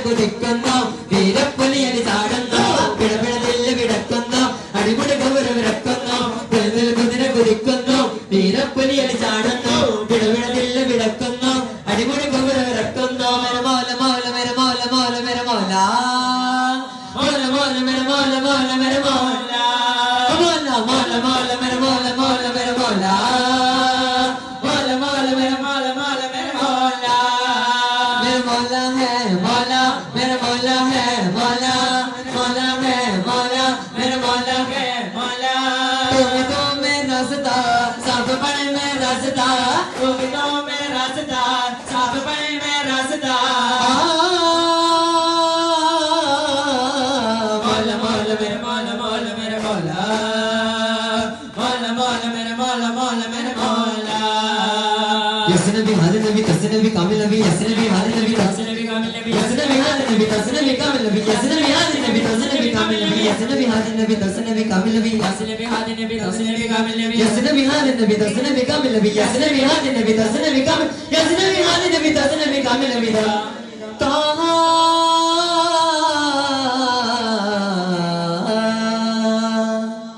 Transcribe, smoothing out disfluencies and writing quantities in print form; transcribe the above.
കുതിക്കുന്നു വീരപ്പുലിയലി ചാടുന്നു വിടവിടതില്ല വിടക്കുന്നു അടിമുടി ഗൗരവിടക്കുന്നു കുതിര കുതിക്കുന്നു വീരപ്പുലിയലി ചാടുന്നു വിടവിടതില്ല വിടക്കുന്നു അടിമുടി ഗൗരവിടക്കുന്നു മെരമോല മോല മെരമോല മോല മെരമോല മോല മോല മെരമോല മോല മെരമോല മോല മോല മോല മെരമോല മോല മെരമോല മോല മോല മെരമോല മോല മെരമോല മെരമോല ഹേ മോല मेरा मौला है मौला मौला है मौला मेरा मौला है मौला तुम तो मेरा रास्ता साफ बने में रास्ता तुम तो मेरा रास्ता साफ बने में रास्ता मौला मौला मेरा मौला मौला मेरा मौला मौला मौला मेरा मौला मौला मेरा मौला यसन भी हाल नबी तसन भी कामिल नबी यसन भी हाल नबी तसन भी कामिल नबी यसन भी हाल नबी तसन भी कामिल नबी यसन भी हाल नबी तसन भी कामिल नबी यसन भी हाल नबी तसन भी कामिल नबी यसन भी हाल नबी तसन भी कामिल नबी यसन भी हाल नबी तसन भी कामिल नबी यसन भी हाल नबी तसन भी कामिल यसन भी हाल नबी तसन भी कामिल नबी